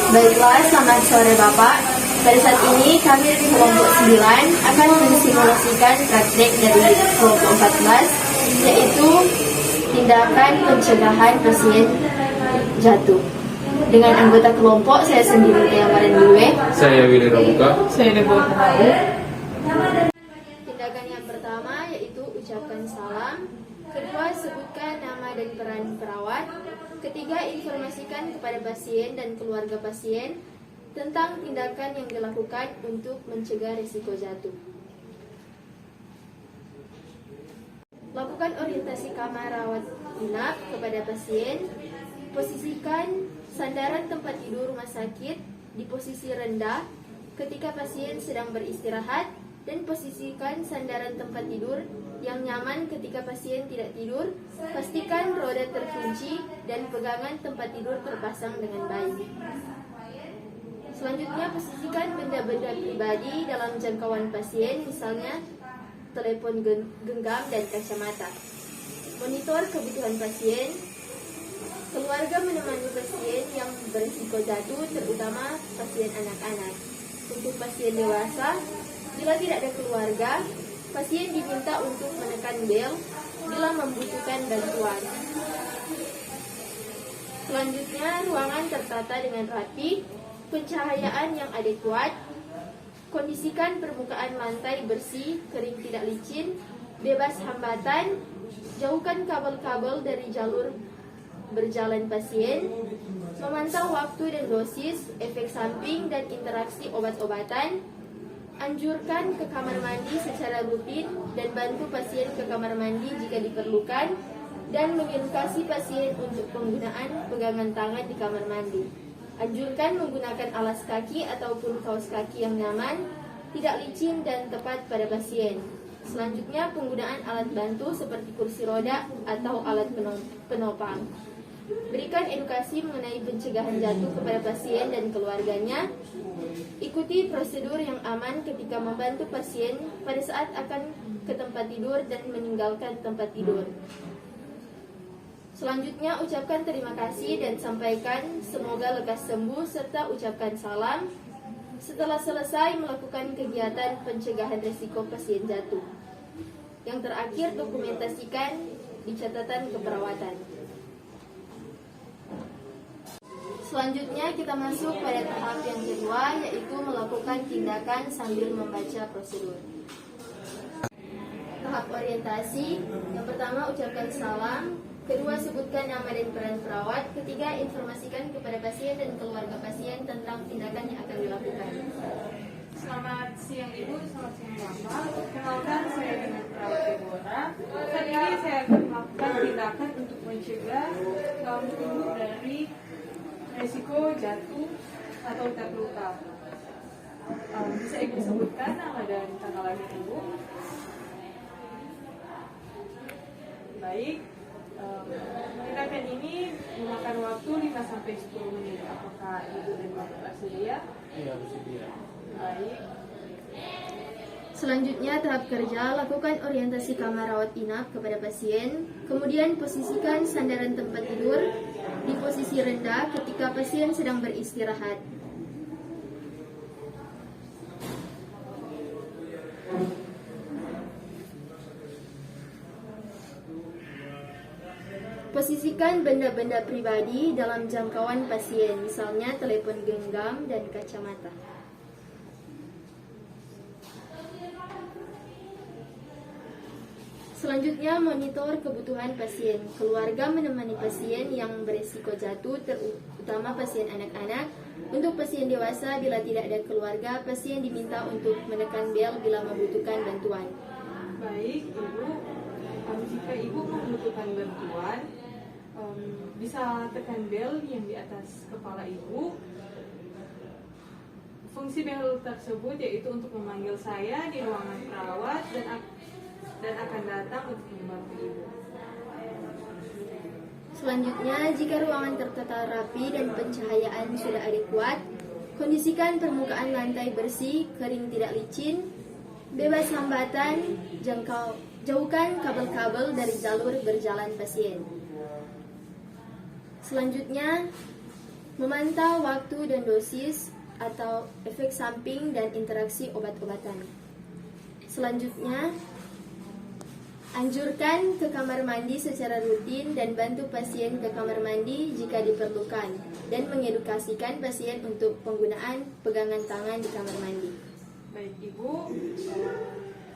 Baiklah, selamat sore Bapak. Pada saat ini kami dari kelompok 9 akan mensimulasikan praktek dari kelompok 14, yaitu tindakan pencegahan pasien jatuh. Dengan anggota kelompok, saya sendiri yang Marendiwe. Saya Willy Rabuka. Saya Deborah Tahu. Tindakan yang pertama yaitu ucapkan salam. Kedua, sebutkan nama dan peran perawat. Ketiga, informasikan kepada pasien dan keluarga pasien tentang tindakan yang dilakukan untuk mencegah risiko jatuh. Lakukan orientasi kamar rawat inap kepada pasien. Posisikan sandaran tempat tidur rumah sakit di posisi rendah ketika pasien sedang beristirahat, dan posisikan sandaran tempat tidur yang nyaman ketika pasien tidak tidur. Pastikan roda terkunci dan pegangan tempat tidur terpasang dengan baik. Selanjutnya, posisikan benda-benda pribadi dalam jangkauan pasien, misalnya telepon genggam dan kacamata. Monitor kebutuhan pasien. Keluarga menemani pasien yang berisiko jatuh, terutama pasien anak-anak. Untuk pasien dewasa, bila tidak ada keluarga, pasien diminta untuk menekan bel bila membutuhkan bantuan. Selanjutnya, ruangan tertata dengan rapi, pencahayaan yang adekuat. Kondisikan permukaan lantai bersih, kering tidak licin, bebas hambatan. Jauhkan kabel-kabel dari jalur berjalan pasien. Memantau waktu dan dosis, efek samping dan interaksi obat-obatan. Anjurkan ke kamar mandi secara rutin dan bantu pasien ke kamar mandi jika diperlukan, dan mengedukasi pasien untuk penggunaan pegangan tangan di kamar mandi. Anjurkan menggunakan alas kaki ataupun kaos kaki yang nyaman, tidak licin dan tepat pada pasien. Selanjutnya, penggunaan alat bantu seperti kursi roda atau alat penopang. Berikan edukasi mengenai pencegahan jatuh kepada pasien dan keluarganya. Ikuti prosedur yang aman ketika membantu pasien pada saat akan ke tempat tidur dan meninggalkan tempat tidur. Selanjutnya, ucapkan terima kasih dan sampaikan semoga lekas sembuh serta ucapkan salam setelah selesai melakukan kegiatan pencegahan risiko pasien jatuh. Yang terakhir, dokumentasikan di catatan keperawatan. Selanjutnya kita masuk pada tahap yang kedua, yaitu melakukan tindakan sambil membaca prosedur. Tahap orientasi, yang pertama ucapkan salam, kedua sebutkan nama dan peran perawat, ketiga informasikan kepada pasien dan keluarga pasien tentang tindakan yang akan dilakukan. Selamat siang Ibu, selamat siang Bapak. Kenalkan, saya dengan perawat Deborah. Saat ini saya akan melakukan tindakan untuk mencegah kaum ibu dari risiko jatuh atau terluka. Bisa Ibu sebutkan nama dan tanggal lahir Ibu? Baik. Tindakan ini memakan waktu 5-10 menit. Apakah Ibu dan Bapak bersedia? Iya, bersedia. Baik. Selanjutnya, tahap kerja, lakukan orientasi kamar rawat inap kepada pasien. Kemudian posisikan sandaran tempat tidur di posisi rendah ketika pasien sedang beristirahat. Posisikan benda-benda pribadi dalam jangkauan pasien, misalnya telepon genggam dan kacamata. Selanjutnya, monitor kebutuhan pasien. Keluarga menemani pasien yang berisiko jatuh, terutama pasien anak-anak. Untuk pasien dewasa, bila tidak ada keluarga, pasien diminta untuk menekan bel bila membutuhkan bantuan. Baik, Ibu. Jika Ibu membutuhkan bantuan, bisa tekan bel yang di atas kepala Ibu. Fungsi bel tersebut yaitu untuk memanggil saya di ruangan perawat dan akan datang untuk membantu Ibu. Selanjutnya, jika ruangan tertata rapi dan pencahayaan sudah adekuat, kondisikan permukaan lantai bersih, kering tidak licin, bebas hambatan, jauhkan kabel-kabel dari jalur berjalan pasien. Selanjutnya, Memantau waktu dan dosis atau efek samping dan interaksi obat-obatan. Selanjutnya, anjurkan ke kamar mandi secara rutin dan bantu pasien ke kamar mandi jika diperlukan, dan mengedukasikan pasien untuk penggunaan pegangan tangan di kamar mandi. Baik Ibu,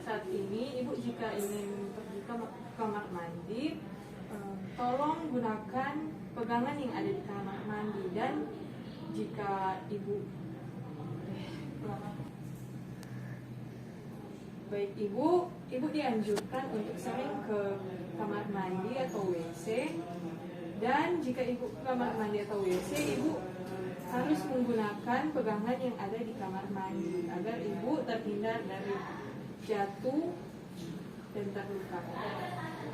saat ini Ibu jika ingin pergi ke kamar mandi, tolong gunakan pegangan yang ada di kamar mandi, dan jika Ibu Ibu dianjurkan untuk sering ke kamar mandi atau WC, dan jika Ibu ke kamar mandi atau WC, Ibu harus menggunakan pegangan yang ada di kamar mandi agar Ibu terhindar dari jatuh dan terluka.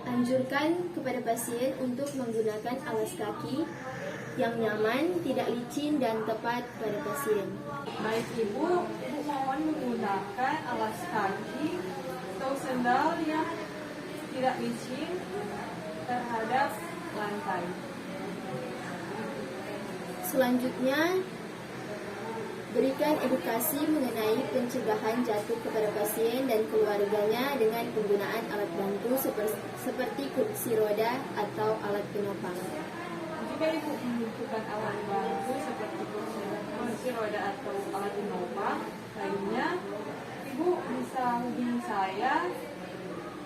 Anjurkan kepada pasien untuk menggunakan alas kaki yang nyaman, tidak licin, dan tepat pada pasien. Baik Ibu mohon menggunakan alas kaki atau sendal yang tidak licin terhadap lantai. Selanjutnya, berikan edukasi mengenai pencegahan jatuh kepada pasien dan keluarganya dengan penggunaan alat bantu seperti kursi roda atau alat penopang. Jika Ibu membutuhkan alat bantu seperti kursi roda atau alat penopang lainnya, Ibu bisa hubungi saya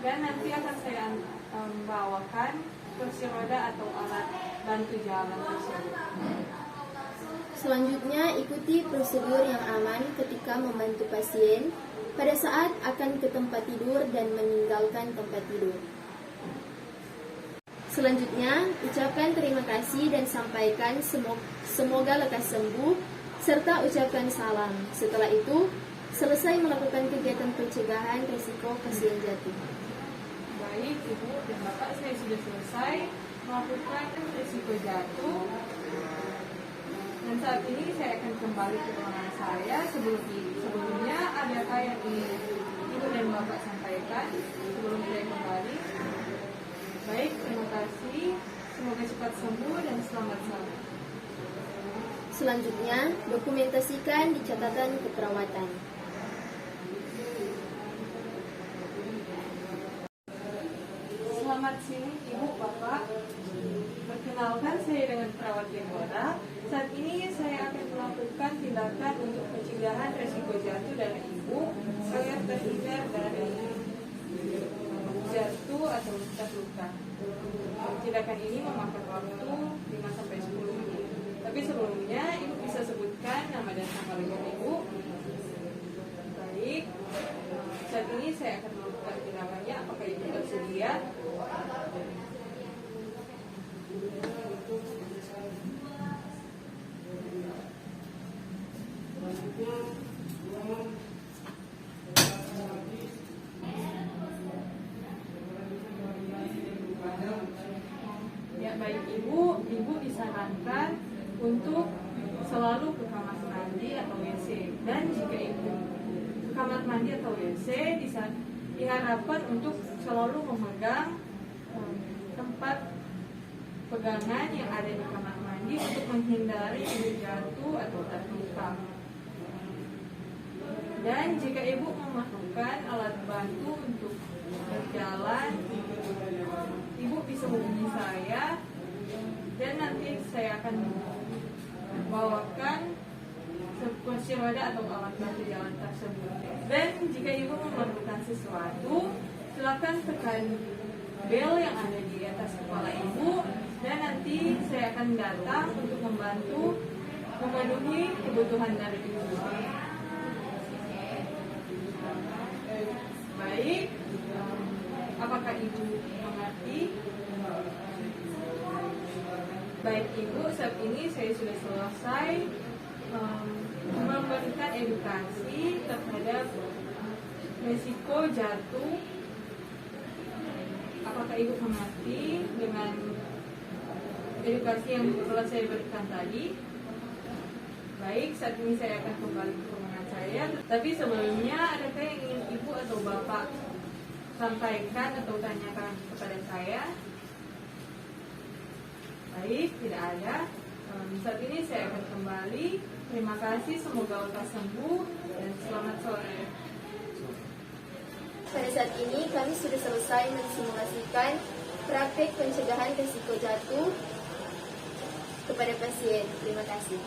dan nanti akan saya membawakan kursi roda atau alat bantu jalan tersebut. Selanjutnya, ikuti prosedur yang aman ketika membantu pasien pada saat akan ke tempat tidur dan meninggalkan tempat tidur. Selanjutnya, ucapkan terima kasih dan sampaikan semoga lekas sembuh, serta ucapkan salam. Setelah itu, selesai melakukan kegiatan pencegahan risiko pasien jatuh. Baik Ibu dan Bapak, saya sudah selesai melakukan risiko jatuh. Dan saat ini saya akan kembali ke ruangan saya. Sebelumnya adakah yang ingin Ibu dan Bapak sampaikan sebelum saya kembali? Baik, terima kasih. Semoga cepat sembuh dan selamat sore. Selanjutnya, dokumentasikan di catatan keperawatan. Selamat siang Ibu, Bapak. Perkenalkan, saya dengan perawat Deborah. Saat ini saya akan melakukan tindakan untuk pencegahan resiko jatuh dari Ibu agar terhindar dari jatuh atau terluka. Tindakan ini memakan waktu 5-10 menit. Tapi sebelumnya Ibu bisa sebutkan nama dan tanggal lahir Ibu. Baik. Saat ini saya akan melakukan tindakannya. Apakah Ibu bersedia? Ya, baik Ibu disarankan untuk selalu ke kamar mandi atau WC, dan jika Ibu ke kamar mandi atau WC diharapkan untuk selalu memegang tempat pegangan yang ada di kamar mandi untuk menghindari Ibu jatuh atau terluka. Dan jika Ibu memerlukan alat bantu untuk berjalan, Ibu bisa hubungi saya dan nanti saya akan membawakan kursi roda atau alat bantu jalan tersebut. Dan jika Ibu memerlukan sesuatu, silakan tekan bel yang ada di atas kepala Ibu, dan nanti saya akan datang untuk membantu memenuhi kebutuhan dari Ibu. Baik, apakah Ibu mengerti? Baik Ibu, saat ini saya sudah selesai memberikan edukasi terhadap risiko jatuh. Apakah Ibu mengerti dengan edukasi yang telah saya berikan tadi? Baik, saat ini saya akan kembali ke ruangan saya. Tapi sebelumnya, adakah yang ingin Ibu atau Bapak sampaikan atau tanyakan kepada saya? Baik, tidak ada. Saat ini saya akan kembali. Terima kasih, semoga lekas sembuh dan selamat sore. Pada saat ini kami sudah selesai mensimulasikan praktek pencegahan risiko jatuh kepada pasien. Terima kasih.